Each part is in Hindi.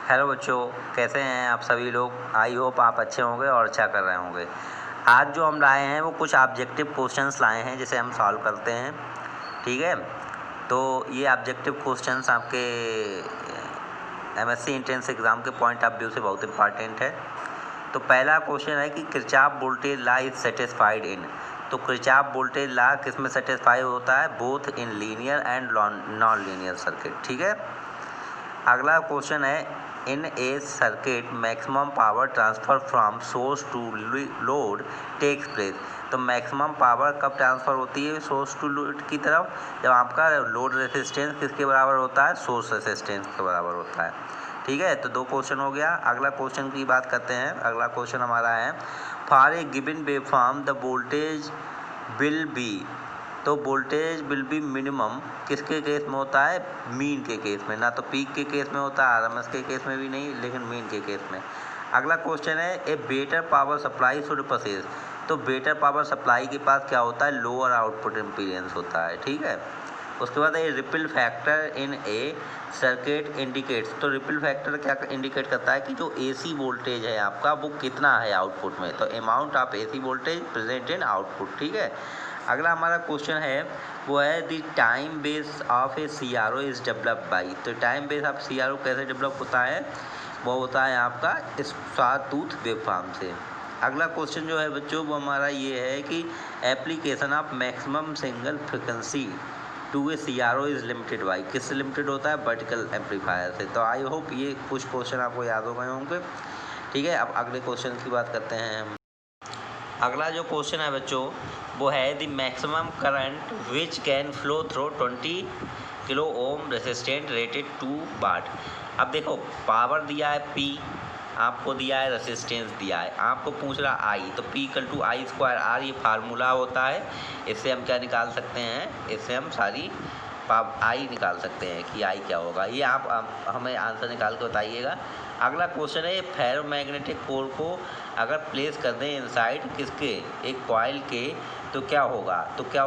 हेलो बच्चों, कैसे हैं आप सभी लोग। आई होप आप अच्छे होंगे और अच्छा कर रहे होंगे। आज जो हम लाए हैं वो कुछ ऑब्जेक्टिव क्वेश्चंस लाए हैं जिसे हम सॉल्व करते हैं। ठीक है, तो ये ऑब्जेक्टिव क्वेश्चंस आपके एमएससी एंट्रेंस एग्ज़ाम के पॉइंट ऑफ व्यू से बहुत इंपॉर्टेंट है। तो पहला क्वेश्चन है कि Kirchhoff voltage law is satisfied in. तो किरचॉफ वोल्टेज लॉ किस में सेटिस्फाई होता है? Both in linear and non linear circuit. ठीक है, अगला क्वेश्चन है in a circuit maximum power transfer from source to load takes place. तो मैक्सिमम पावर कब ट्रांसफ़र होती है सोर्स टू लोड की तरफ? जब आपका लोड रेसिस्टेंस किसके बराबर होता है? सोर्स रेसिस्टेंस के बराबर होता है। ठीक है, तो 2 क्वेश्चन हो गया। अगला क्वेश्चन की बात करते हैं। अगला क्वेश्चन हमारा है for a given waveform the voltage will be. तो वोल्टेज विल बी मिनिमम किसके केस में होता है? मीन के केस में, ना तो पीक के केस में होता है, आरएमएस के केस में भी नहीं, लेकिन मीन के केस में। अगला क्वेश्चन है a better power supply should possess. तो बेटर पावर सप्लाई के पास क्या होता है? लोअर आउटपुट इम्पीडेंस होता है। ठीक है, उसके बाद ये ripple factor in a circuit indicates. तो रिपल फैक्टर क्या इंडिकेट करता है कि जो एसी वोल्टेज है आपका वो कितना है आउटपुट में। तो amount of AC voltage present in output. ठीक है, अगला हमारा क्वेश्चन है वो है the time base of a C R O is develop by. तो time base of C R O कैसे डेवलप होता है? वो होता है आपका सॉ-टूथ वेवफॉर्म से। अगला क्वेश्चन जो है बच्चों वो हमारा ये है कि application of maximum single frequency to a C R O is limited by. किससे लिमिटेड होता है? वर्टिकल एम्पलीफायर से। तो आई होप ये कुछ क्वेश्चन आपको याद हो गए होंगे। ठीक है, अब अगले क्वेश्चन की बात करते हैं हम। अगला जो क्वेश्चन है बच्चों वो है the maximum current which can flow through 20 kilo ohm resistant rated 2 वाट। अब देखो पावर दिया है P, आपको दिया है रेसिस्टेंस दिया है, आपको पूछ रहा आई। तो P equal to I square R ये फार्मूला होता है। इससे हम क्या निकाल सकते हैं? इससे हम सारी आई निकाल सकते हैं कि आई क्या होगा। ये आप हमें आंसर निकाल के बताइएगा। अगला क्वेश्चन है फेरोमैग्नेटिक कोर को अगर प्लेस कर दें इनसाइड किसके? एक कॉइल के, तो क्या होगा? तो क्या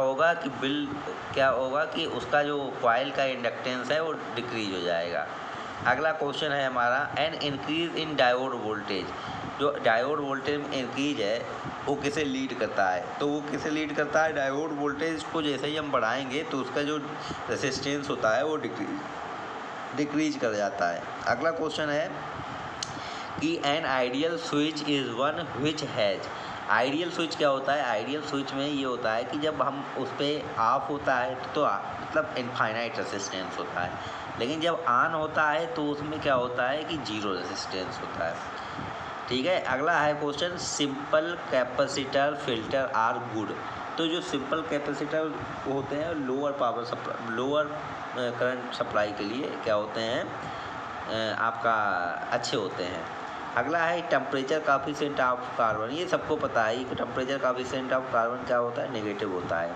होगा कि उसका जो कॉइल का इंडक्टेंस है वो डिक्रीज हो जाएगा। अगला क्वेश्चन है हमारा an increase in diode voltage. जो डायोड वोल्टेज में इंक्रीज है वो किसे लीड करता है? तो वो किसे लीड करता है? डायोड वोल्टेज को जैसे ही हम बढ़ाएंगे तो उसका जो रेसिस्टेंस होता है वो डिक्रीज कर जाता है। अगला क्वेश्चन है कि an ideal switch is one which has. Ideal switch क्या होता है? आइडियल स्विच में ये होता है कि जब हम उस पर ऑफ होता है तो मतलब इनफाइनाइट रेसिस्टेंस होता है, लेकिन जब ऑन होता है तो उसमें क्या होता है कि जीरो रेसिस्टेंस होता है। ठीक है, अगला है question simple capacitor filter are good. तो जो सिंपल कैपेसिटर होते हैं लोअर करंट सप्लाई के लिए क्या होते हैं? आपका अच्छे होते हैं। अगला है टेम्परेचर काफिशिएंट ऑफ कार्बन। ये सबको पता है कि टेम्परेचर काफिशिएंट ऑफ कार्बन क्या होता है? नेगेटिव होता है।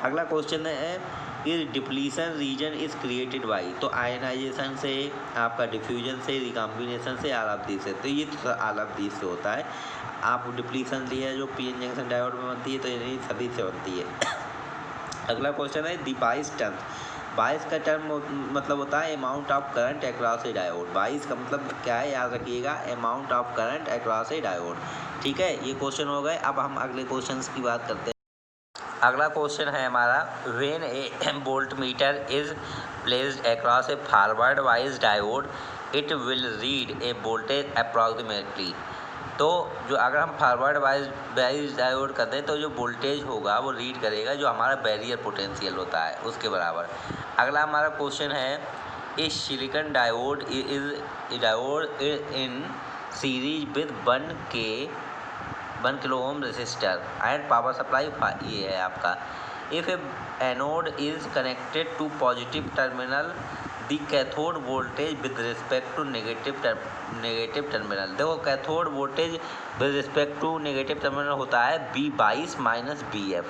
अगला क्वेश्चन है इस depletion region is created by. तो आयनाइजेशन से, आपका डिफ्यूजन से, रिकॉम्बिनेशन से, ऑल ऑफ दिस से। तो ये ऑल ऑफ दिस से होता है। आप डिप्लीशन लिया जो पीएन जंक्शन डायोड में बनती है तो ये सभी से बनती है। अगला क्वेश्चन है दी बाइस टर्म। बाइस का टर्म मतलब होता है amount of current across A diode. बाइस का मतलब क्या है? याद रखिएगा, amount of current across A diode. ठीक है, ये क्वेश्चन हो गए। अब हम अगले क्वेश्चन की बात करते हैं। अगला क्वेश्चन है हमारा when A volt meter is placed across A forward wise diode it will read A voltage approximately. तो जो अगर हम फॉरवर्ड वाइज डायोड कर दें तो जो वोल्टेज होगा वो रीड करेगा जो हमारा बैरियर पोटेंशियल होता है उसके बराबर। अगला हमारा क्वेश्चन है a silicon diode in series with 1 kilo ohm resistor and power supply. ये है आपका if a anode is connected to positive terminal the cathode voltage with respect to negative terminal. देखो cathode voltage with respect to negative terminal होता है B22 माइनस BF।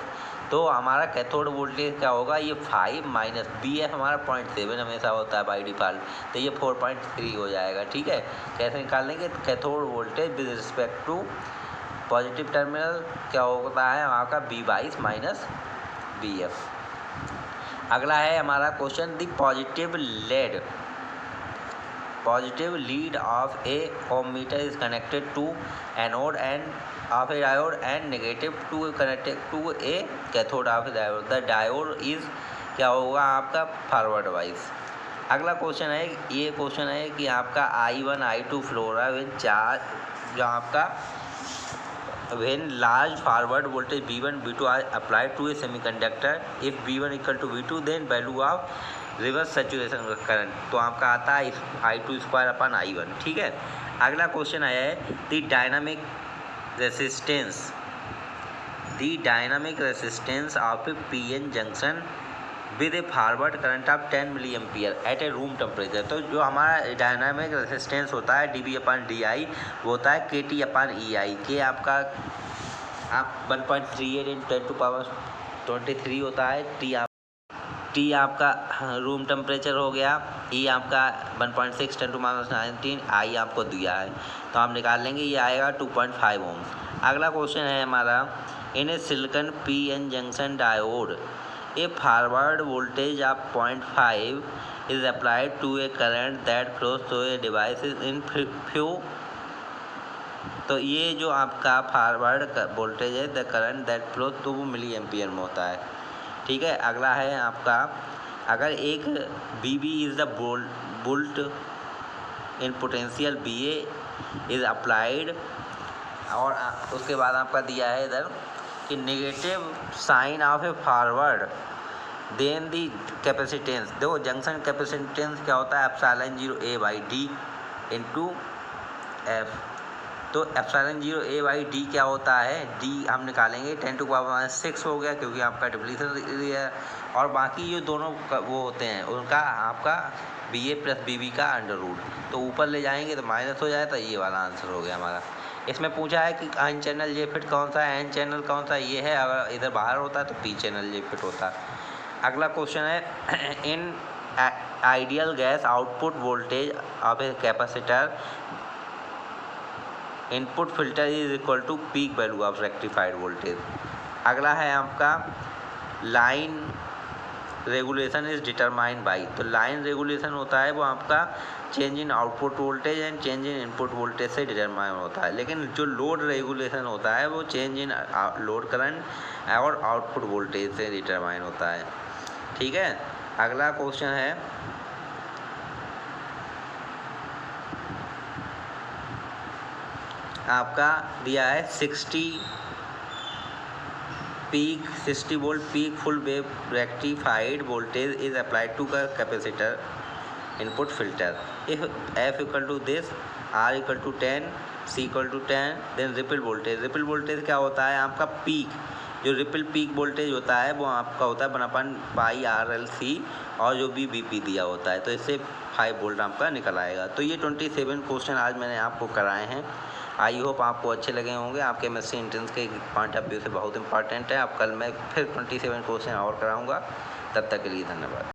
तो हमारा कैथोड वोल्टेज क्या होगा? ये 5 माइनस BF हमारा 0.7 हमेशा होता है बाई डिफ़ॉल्ट, तो ये 4.3 हो जाएगा। ठीक है, कैसे निकालेंगे? तो cathode voltage with respect to positive terminal क्या होता है आपका B22 माइनस BF। अगला है हमारा question the positive lead positive lead of a ohm meter is connected to anode and of a diode and negative to connected to a cathode of a diode. The diode is क्या होगा आपका फॉरवर्ड वाइज। अगला क्वेश्चन है, ये क्वेश्चन है कि आपका I1 I2 फ्लो रहा है चार्ज जो आपका when large forward voltage V1 V2 are applied to a semiconductor, if V1 equal to V2 then value of reverse saturation current, तो आपका आता है I2 स्क्वायर अपन I1। ठीक है, अगला क्वेश्चन आया है the dynamic resistance of a PN junction with a forward current of 10 milliampere at a room temperature. तो जो हमारा डायनामिक रेसिस्टेंस होता है dB/dI वो होता है kT/EI के आपका आप 1.38 × 10⁻23 होता है। टी आपका रूम टेम्परेचर हो गया, ई आपका 1.6 × 10⁻19, आई आपको दिया है तो आप निकाल लेंगे, ये आएगा 2.5 ओम। अगला क्वेश्चन है हमारा in a silicon PN junction diode a forward voltage of 0.5 is applied to a current that flows through a device in few। तो ये जो आपका फॉरवर्ड वोल्टेज है the current that flow 2 milliampere में होता है। ठीक है, अगला है आपका अगर एक BB is the volt in potential BA is applied, और उसके बाद आपका दिया है इधर कि negative sign of a forward then the capacitance. देखो जंक्शन कैपेसिटेंस क्या होता है ε0A/d इंटू एफ। तो ε0A/d क्या होता है, d हम निकालेंगे 10⁻6 हो गया क्योंकि आपका डिप्लीशन है, और बाकी ये दोनों वो होते हैं उनका आपका BA + BB का अंडर रूट, तो ऊपर ले जाएंगे तो माइनस हो जाए, तो ये वाला आंसर हो गया हमारा। इसमें पूछा है कि N चैनल जे फिट कौन सा है, N चैनल कौन सा, ये है, अगर इधर बाहर होता है तो P चैनल जे फिट होता है। अगला क्वेश्चन है in ideal gas output voltage of a capacitor input filter is equal to peak value of rectified voltage. अगला है आपका line regulation is determined by, तो लाइन रेगुलेशन होता है वो आपका change in output voltage and change in input voltage से डिटरमाइन होता है, लेकिन जो लोड रेगुलेशन होता है वो चेंज इन लोड करंट और आउटपुट वोल्टेज से डिटरमाइन होता है। ठीक है, अगला क्वेश्चन है आपका दिया है 60 volt peak full wave rectified voltage is applied to capacitor input filter if F equal to this, R equal to 10, C equal to 10, then ripple voltage क्या होता है आपका पीक, जो रिपल पीक वोल्टेज होता है वो आपका होता है 1/πRLC, और जो भी BP दिया होता है तो इससे 5 वोल्ट आपका निकल आएगा। तो ये 27 क्वेश्चन आज मैंने आपको कराए हैं। आई होप आपको अच्छे लगे होंगे, आपके MSc एंट्रेंस के पॉइंट ऑफ व्यू से बहुत इंपॉर्टेंट है। अब कल मैं फिर 27 क्वेश्चन और कराऊंगा, तब तक के लिए धन्यवाद।